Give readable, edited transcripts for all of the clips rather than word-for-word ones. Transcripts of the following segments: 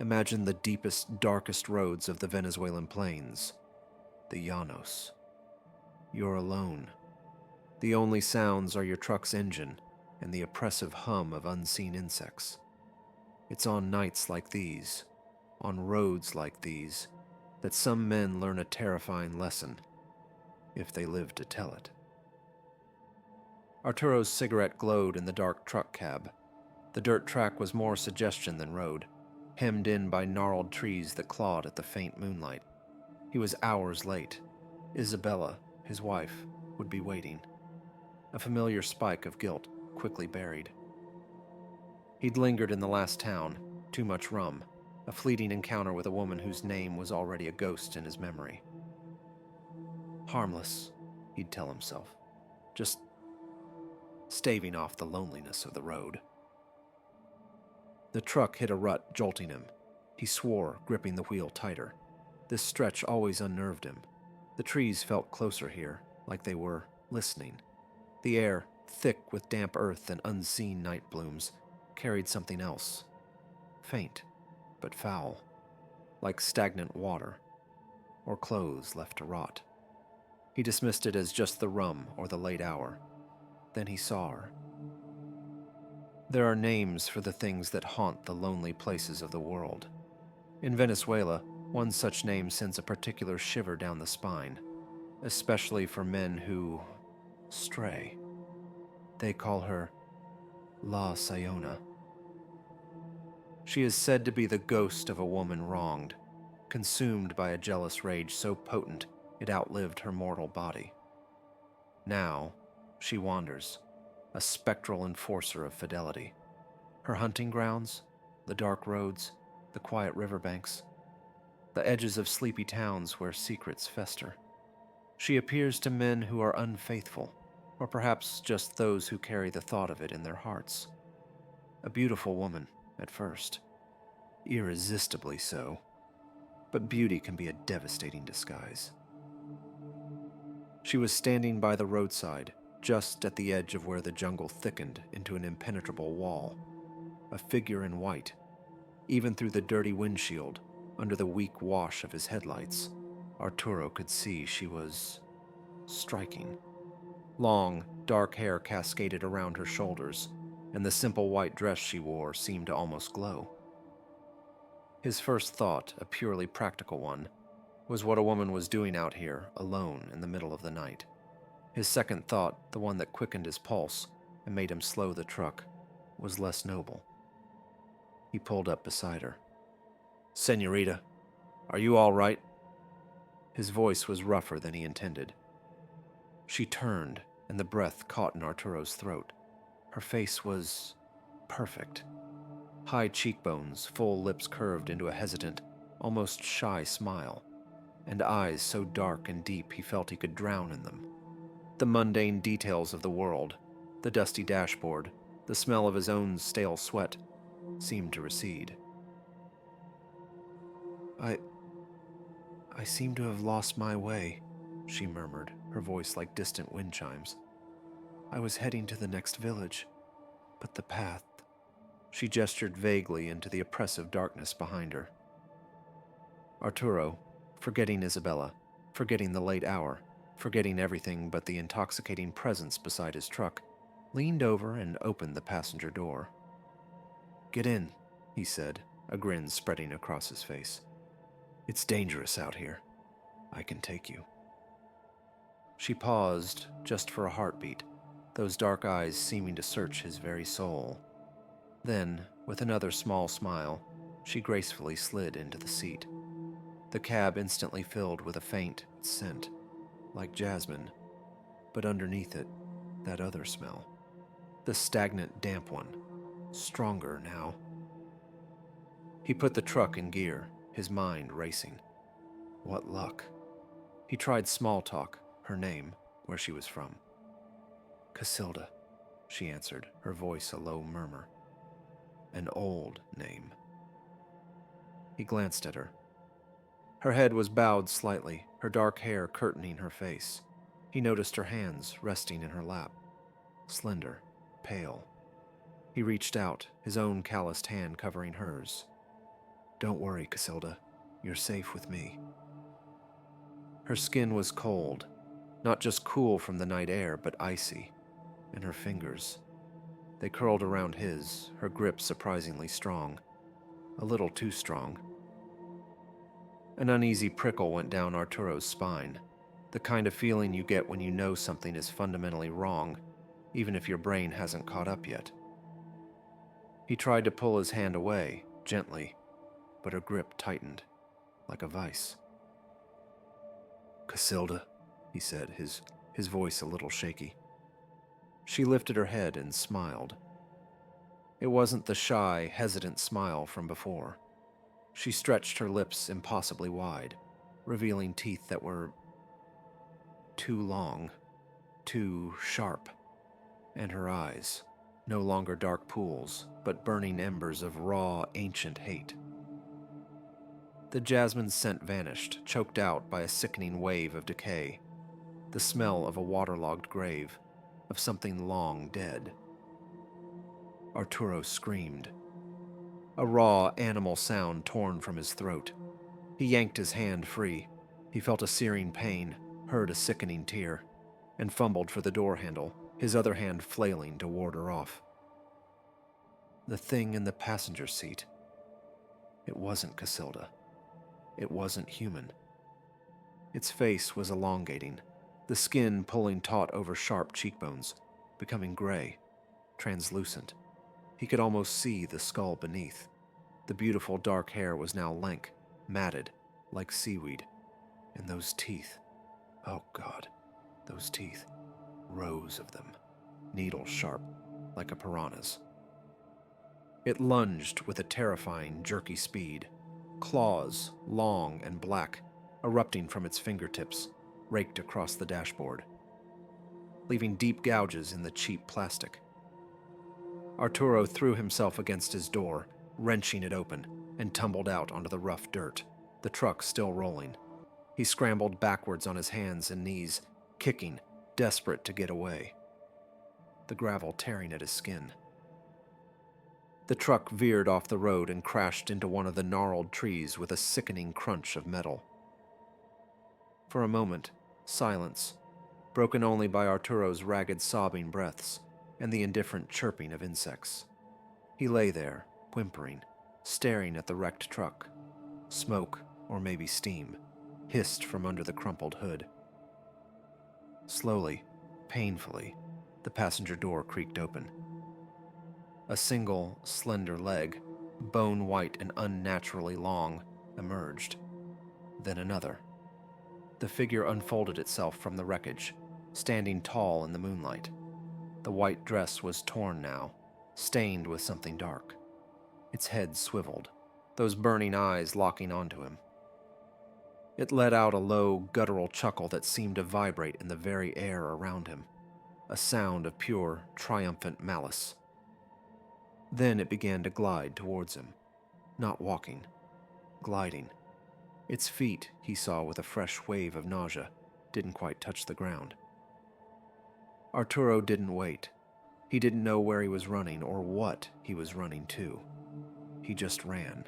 Imagine the deepest, darkest roads of the Venezuelan plains, the Llanos. You're alone. The only sounds are your truck's engine and the oppressive hum of unseen insects. It's on nights like these, on roads like these, that some men learn a terrifying lesson, if they live to tell it. Arturo's cigarette glowed in the dark truck cab. The dirt track was more suggestion than road, hemmed in by gnarled trees that clawed at the faint moonlight. He was hours late. Isabella, his wife, would be waiting. A familiar spike of guilt quickly buried. He'd lingered in the last town, too much rum, a fleeting encounter with a woman whose name was already a ghost in his memory. Harmless, he'd tell himself, just staving off the loneliness of the road. The truck hit a rut, jolting him. He swore, gripping the wheel tighter. This stretch always unnerved him. The trees felt closer here, like they were listening. The air, thick with damp earth and unseen night blooms, carried something else. Faint, but foul, like stagnant water, or clothes left to rot. He dismissed it as just the rum or the late hour. Then he saw her. There are names for the things that haunt the lonely places of the world. In Venezuela, one such name sends a particular shiver down the spine, especially for men who stray. They call her La Sayona. She is said to be the ghost of a woman wronged, consumed by a jealous rage so potent it outlived her mortal body. Now, she wanders, a spectral enforcer of fidelity. Her hunting grounds, the dark roads, the quiet riverbanks, the edges of sleepy towns where secrets fester. She appears to men who are unfaithful, or perhaps just those who carry the thought of it in their hearts. A beautiful woman, at first. Irresistibly so. But beauty can be a devastating disguise. She was standing by the roadside, just at the edge of where the jungle thickened into an impenetrable wall. A figure in white. Even through the dirty windshield, under the weak wash of his headlights, Arturo could see she was striking. Long, dark hair cascaded around her shoulders, and the simple white dress she wore seemed to almost glow. His first thought, a purely practical one, was what a woman was doing out here, alone in the middle of the night. His second thought, the one that quickened his pulse and made him slow the truck, was less noble. He pulled up beside her. "Senorita, are you all right?" His voice was rougher than he intended. She turned, and the breath caught in Arturo's throat. Her face was perfect. High cheekbones, full lips curved into a hesitant, almost shy smile, and eyes so dark and deep he felt he could drown in them. The mundane details of the world, the dusty dashboard, the smell of his own stale sweat, seemed to recede. I seem to have lost my way," she murmured, her voice like distant wind chimes. "I was heading to the next village, but the path..." She gestured vaguely into the oppressive darkness behind her. Arturo, forgetting Isabella, forgetting the late hour, forgetting everything but the intoxicating presence beside his truck, leaned over and opened the passenger door. "Get in," he said, a grin spreading across his face. "It's dangerous out here. I can take you." She paused just for a heartbeat, those dark eyes seeming to search his very soul. Then, with another small smile, she gracefully slid into the seat. The cab instantly filled with a faint scent, like jasmine, but underneath it, that other smell. The stagnant, damp one, stronger now. He put the truck in gear, his mind racing. What luck. He tried small talk, her name, where she was from. "Casilda," she answered, her voice a low murmur. An old name. He glanced at her. Her head was bowed slightly, her dark hair curtaining her face. He noticed her hands resting in her lap. Slender, pale. He reached out, his own calloused hand covering hers. Don't worry, Casilda. You're safe with me. Her skin was cold, not just cool from the night air, but icy, and her fingers. They curled around his, her grip surprisingly strong, a little too strong. An uneasy prickle went down Arturo's spine, the kind of feeling you get when you know something is fundamentally wrong, even if your brain hasn't caught up yet. He tried to pull his hand away, gently, but her grip tightened, like a vice. Casilda, he said, his voice a little shaky. She lifted her head and smiled. It wasn't the shy, hesitant smile from before. She stretched her lips impossibly wide, revealing teeth that were too long, too sharp, and her eyes, no longer dark pools, but burning embers of raw, ancient hate. The jasmine scent vanished, choked out by a sickening wave of decay, the smell of a waterlogged grave, of something long dead. Arturo screamed. A raw, animal sound torn from his throat. He yanked his hand free. He felt a searing pain, heard a sickening tear, and fumbled for the door handle, his other hand flailing to ward her off. The thing in the passenger seat. It wasn't Casilda. It wasn't human. Its face was elongating, the skin pulling taut over sharp cheekbones, becoming gray, translucent. He could almost see the skull beneath. The beautiful dark hair was now lank, matted, like seaweed. And those teeth, oh God, those teeth, rows of them, needle sharp, like a piranha's. It lunged with a terrifying, jerky speed, claws, long and black, erupting from its fingertips, raked across the dashboard, leaving deep gouges in the cheap plastic. Arturo threw himself against his door, wrenching it open, and tumbled out onto the rough dirt, the truck still rolling. He scrambled backwards on his hands and knees, kicking, desperate to get away, the gravel tearing at his skin. The truck veered off the road and crashed into one of the gnarled trees with a sickening crunch of metal. For a moment, silence, broken only by Arturo's ragged sobbing breaths and the indifferent chirping of insects. He lay there, whimpering, staring at the wrecked truck. Smoke, or maybe steam, hissed from under the crumpled hood. Slowly, painfully, the passenger door creaked open. A single, slender leg, bone-white and unnaturally long, emerged. Then another. The figure unfolded itself from the wreckage, standing tall in the moonlight. The white dress was torn now, stained with something dark. Its head swiveled, those burning eyes locking onto him. It let out a low, guttural chuckle that seemed to vibrate in the very air around him, a sound of pure, triumphant malice. Then it began to glide towards him, not walking, gliding. Its feet, he saw with a fresh wave of nausea, didn't quite touch the ground. Arturo didn't wait. He didn't know where he was running or what he was running to. He just ran,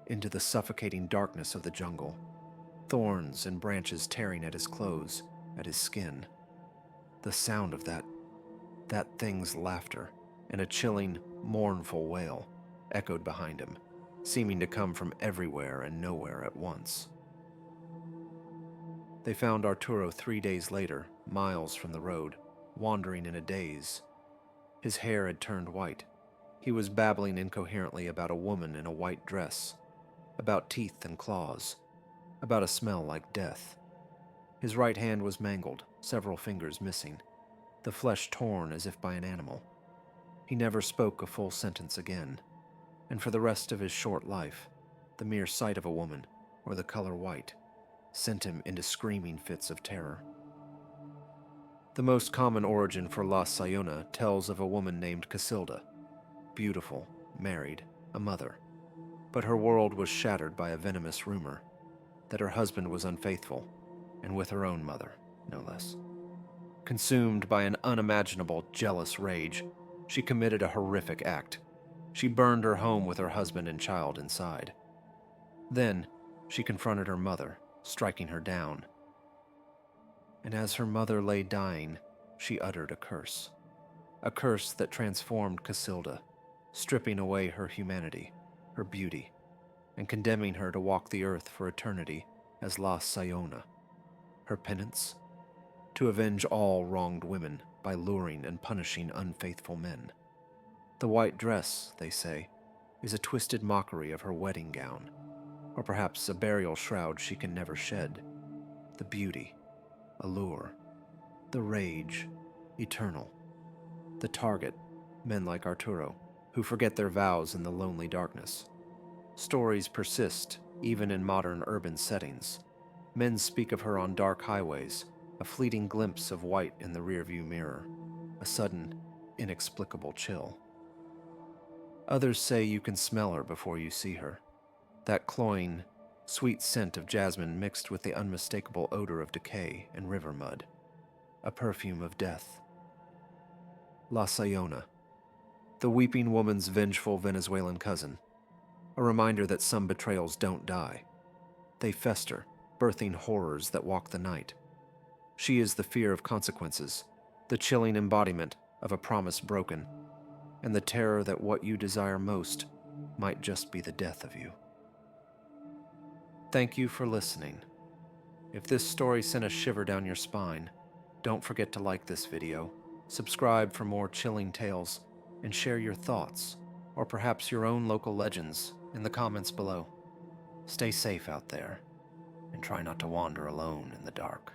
into the suffocating darkness of the jungle, thorns and branches tearing at his clothes, at his skin. The sound of that thing's laughter and a chilling, mournful wail echoed behind him, seeming to come from everywhere and nowhere at once. They found Arturo 3 days later, miles from the road, wandering in a daze. His hair had turned white. He was babbling incoherently about a woman in a white dress, about teeth and claws, about a smell like death. His right hand was mangled, several fingers missing, the flesh torn as if by an animal. He never spoke a full sentence again, and for the rest of his short life, the mere sight of a woman, or the color white, sent him into screaming fits of terror. The most common origin for La Sayona tells of a woman named Casilda, beautiful, married, a mother, but her world was shattered by a venomous rumor that her husband was unfaithful, and with her own mother, no less. Consumed by an unimaginable, jealous rage, she committed a horrific act. She burned her home with her husband and child inside. Then, she confronted her mother, striking her down. And as her mother lay dying, she uttered a curse that transformed Casilda, stripping away her humanity, her beauty, and condemning her to walk the earth for eternity as La Sayona. Her penance? To avenge all wronged women by luring and punishing unfaithful men. The white dress, they say, is a twisted mockery of her wedding gown, or perhaps a burial shroud she can never shed. The beauty, allure, the rage, eternal. The target, men like Arturo, who forget their vows in the lonely darkness. Stories persist, even in modern urban settings. Men speak of her on dark highways, a fleeting glimpse of white in the rearview mirror, a sudden, inexplicable chill. Others say you can smell her before you see her. That cloying, sweet scent of jasmine mixed with the unmistakable odor of decay and river mud. A perfume of death. La Sayona, the weeping woman's vengeful Venezuelan cousin. A reminder that some betrayals don't die. They fester, birthing horrors that walk the night. She is the fear of consequences, the chilling embodiment of a promise broken, and the terror that what you desire most might just be the death of you. Thank you for listening. If this story sent a shiver down your spine, don't forget to like this video, subscribe for more chilling tales, and share your thoughts, or perhaps your own local legends, in the comments below. Stay safe out there, and try not to wander alone in the dark.